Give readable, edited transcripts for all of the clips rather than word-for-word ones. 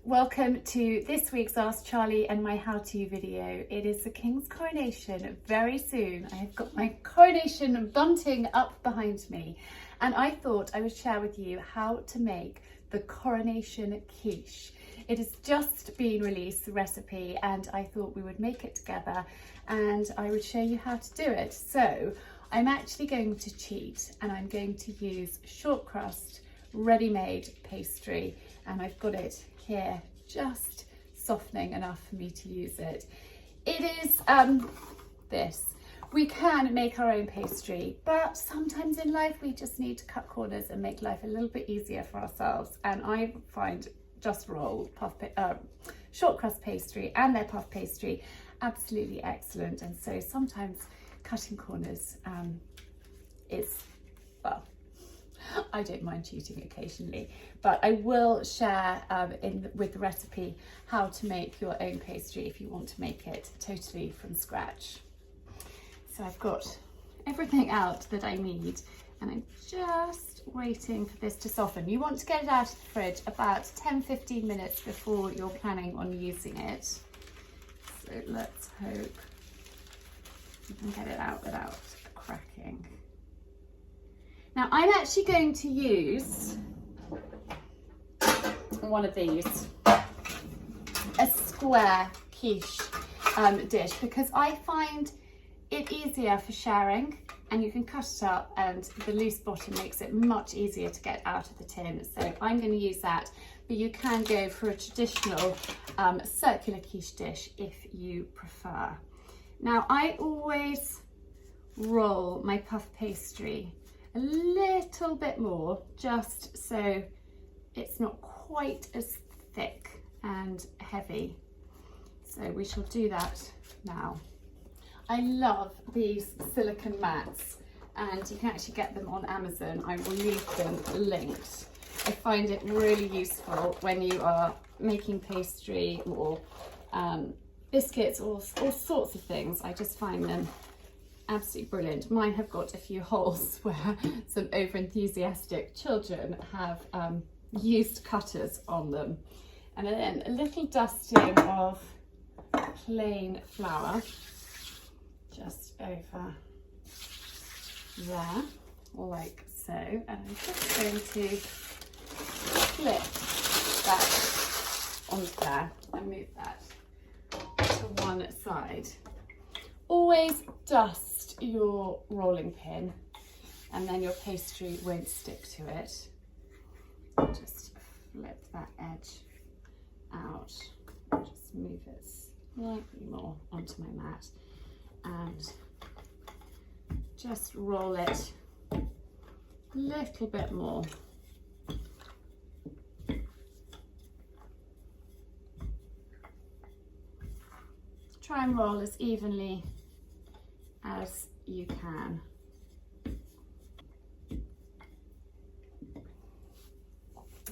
Welcome to this week's Ask Charlie and my how-to video. It is the King's coronation very soon. I have got my coronation bunting up behind me and I thought I would share with you how to make the Coronation Quiche. It has just been released, the recipe, and I thought we would make it together and I would show you how to do it. So I'm actually going to cheat and I'm going to use shortcrust ready-made pastry, and I've got it here just softening enough for me to use it. It is this. We can make our own pastry, but sometimes in life we just need to cut corners and make life a little bit easier for ourselves, and I find Just Roll shortcrust pastry and their puff pastry absolutely excellent, and so sometimes cutting corners is, well, I don't mind cheating occasionally, but I will share with the recipe how to make your own pastry if you want to make it totally from scratch. So I've got everything out that I need and I'm just waiting for this to soften. You want to get it out of the fridge about 10-15 minutes before you're planning on using it. So let's hope you can get it out without cracking. Now I'm actually going to use one of these, a square quiche dish, because I find it easier for sharing and you can cut it up and the loose bottom makes it much easier to get out of the tin. So I'm going to use that, but you can go for a traditional circular quiche dish if you prefer. Now I always roll my puff pastry a little bit more, just so it's not quite as thick and heavy. So we shall do that now. I love these silicone mats and you can actually get them on Amazon. I will leave them linked. I find it really useful when you are making pastry or biscuits or all sorts of things. I just find them absolutely brilliant. Mine have got a few holes where some over-enthusiastic children have used cutters on them. And then a little dusting of plain flour just over there, like so. And I'm just going to flip that onto there and move that to one side. Always dust your rolling pin and then your pastry won't stick to it. Just flip that edge out, just move it slightly more onto my mat and just roll it a little bit more. Try and roll as evenly as you can.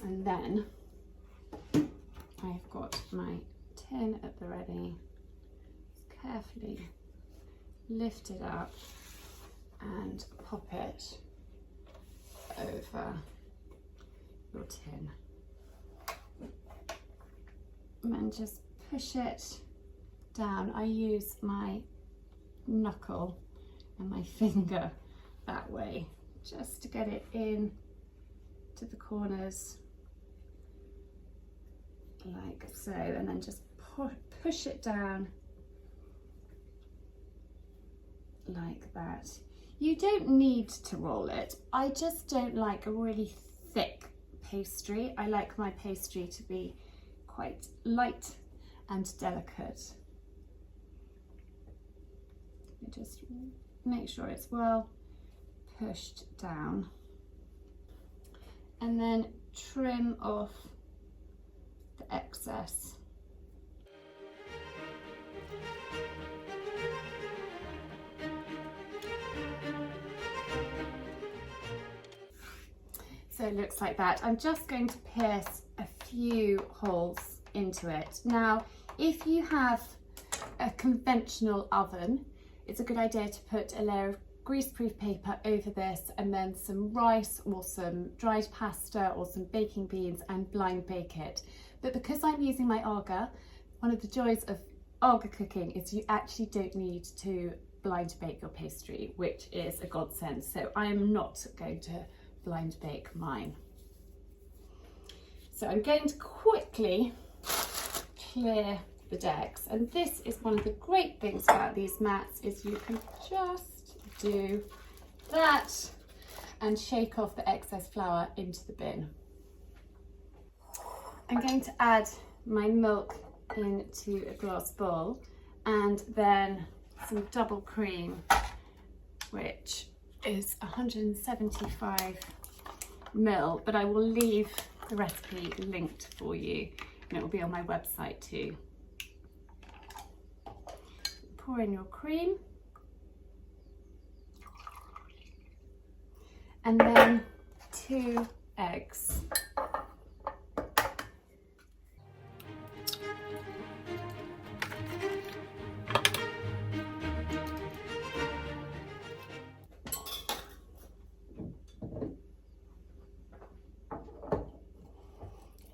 And then I've got my tin at the ready. Just carefully lift it up and pop it over your tin. And then just push it down. I use my knuckle and my finger that way just to get it in to the corners like so, and then just push it down like that. You don't need to roll it. I just don't like a really thick pastry. I like my pastry to be quite light and delicate. Just make sure it's well pushed down and then trim off the excess. So it looks like that. I'm just going to pierce a few holes into it. Now, if you have a conventional oven, it's a good idea to put a layer of greaseproof paper over this and then some rice or some dried pasta or some baking beans and blind bake it. But because I'm using my Aga, one of the joys of Aga cooking is you actually don't need to blind bake your pastry, which is a godsend. So I am not going to blind bake mine. So I'm going to quickly clear the decks, and this is one of the great things about these mats, is you can just do that and shake off the excess flour into the bin. I'm going to add my milk into a glass bowl, and then some double cream, which is 175 ml, but I will leave the recipe linked for you, and it will be on my website too. Pour in your cream, and then 2 eggs.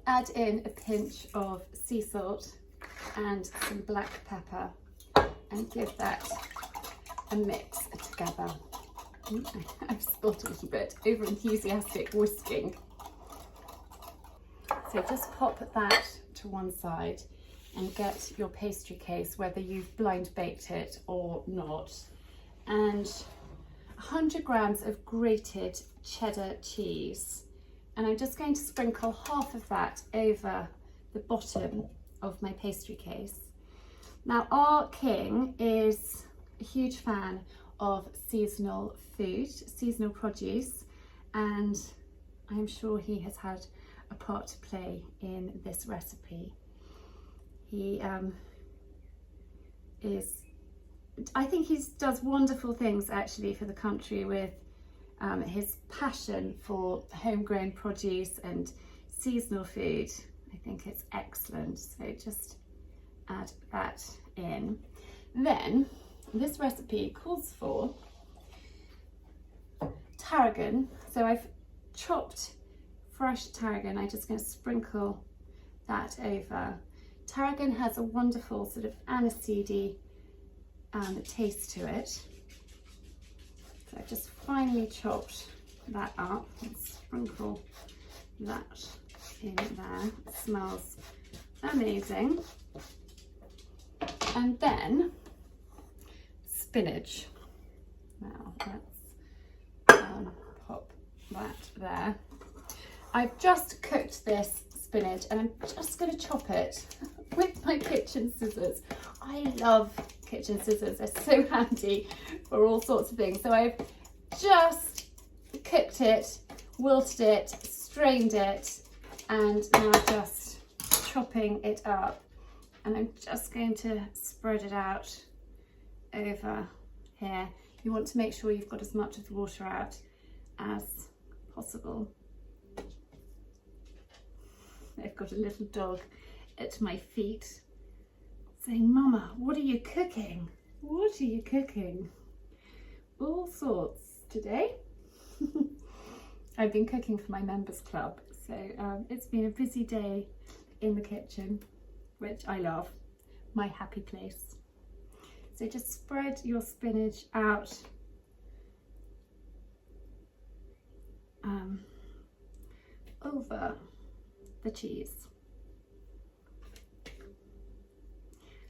Add in a pinch of sea salt and some black pepper and give that a mix together. I've spilled a little bit, over enthusiastic whisking. So just pop that to one side and get your pastry case, whether you've blind baked it or not, and 100 grams of grated cheddar cheese. And I'm just going to sprinkle half of that over the bottom of my pastry case. Now, our king is a huge fan of seasonal food, seasonal produce, and I'm sure he has had a part to play in this recipe. He I think he does wonderful things actually for the country with his passion for homegrown produce and seasonal food. I think it's excellent. So just add that in. Then this recipe calls for tarragon. So I've chopped fresh tarragon. I'm just going to sprinkle that over. Tarragon has a wonderful sort of aniseedy taste to it. So I've just finely chopped that up and sprinkle that in there. It smells amazing. And then spinach. Now let's pop that there. I've just cooked this spinach and I'm just going to chop it with my kitchen scissors. I love kitchen scissors, they're so handy for all sorts of things. So I've just cooked it, wilted it, strained it, and now just chopping it up. And I'm just going to spread it out over here. You want to make sure you've got as much of the water out as possible. I've got a little dog at my feet saying, "Mama, what are you cooking? What are you cooking?" All sorts today. I've been cooking for my members club, so it's been a busy day in the kitchen, which I love, my happy place. So just spread your spinach out over the cheese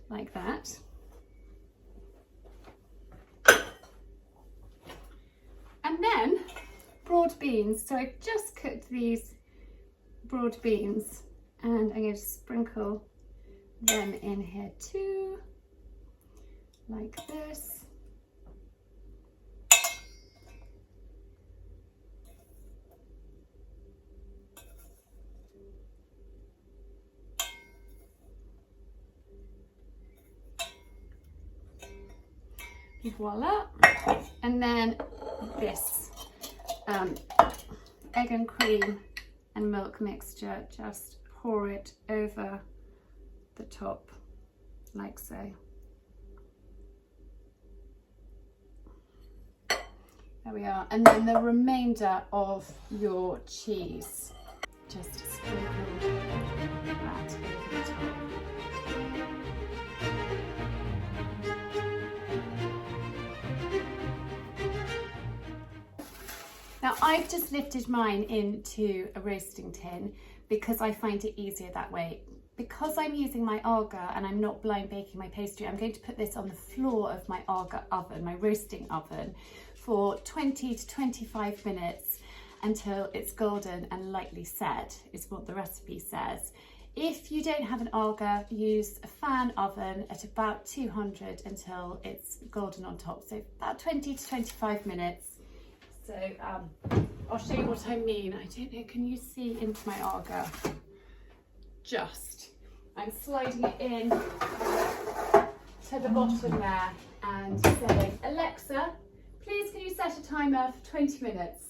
like that. And then broad beans. So I've just cooked these broad beans and I'm going to sprinkle them in here too, like this. Voila. And then this egg and cream and milk mixture, just pour it over the top like so. There we are. And then the remainder of your cheese, just sprinkle that over the top. Now I've just lifted mine into a roasting tin because I find it easier that way. Because I'm using my Aga and I'm not blind baking my pastry, I'm going to put this on the floor of my Aga oven, my roasting oven, for 20 to 25 minutes until it's golden and lightly set, is what the recipe says. If you don't have an Aga, use a fan oven at about 200 until it's golden on top, so about 20 to 25 minutes. So I'll show you what I mean. I don't know, can you see into my Aga? I'm sliding it in to the bottom there and saying, Alexa, please can you set a timer for 20 minutes?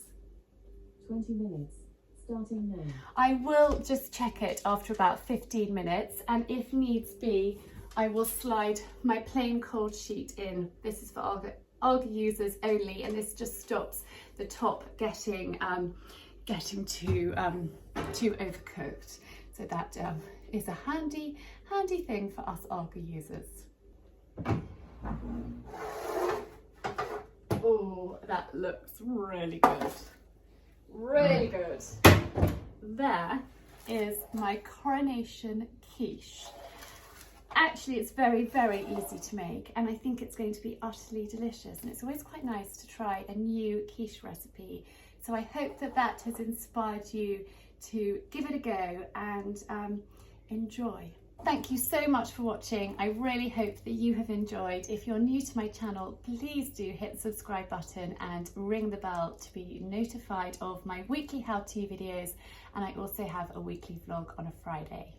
20 minutes, starting now. I will just check it after about 15 minutes, and if needs be, I will slide my plain cold sheet in. This is for Aga users only, and this just stops the top getting too overcooked. So that is a handy thing for us Aga users. Oh, that looks really good. Really good. There is my Coronation Quiche. Actually, it's very, very easy to make, and I think it's going to be utterly delicious. And it's always quite nice to try a new quiche recipe. So I hope that that has inspired you to give it a go and enjoy. Thank you so much for watching. I really hope that you have enjoyed. If you're new to my channel, please do hit the subscribe button and ring the bell to be notified of my weekly how-to videos. And I also have a weekly vlog on a Friday.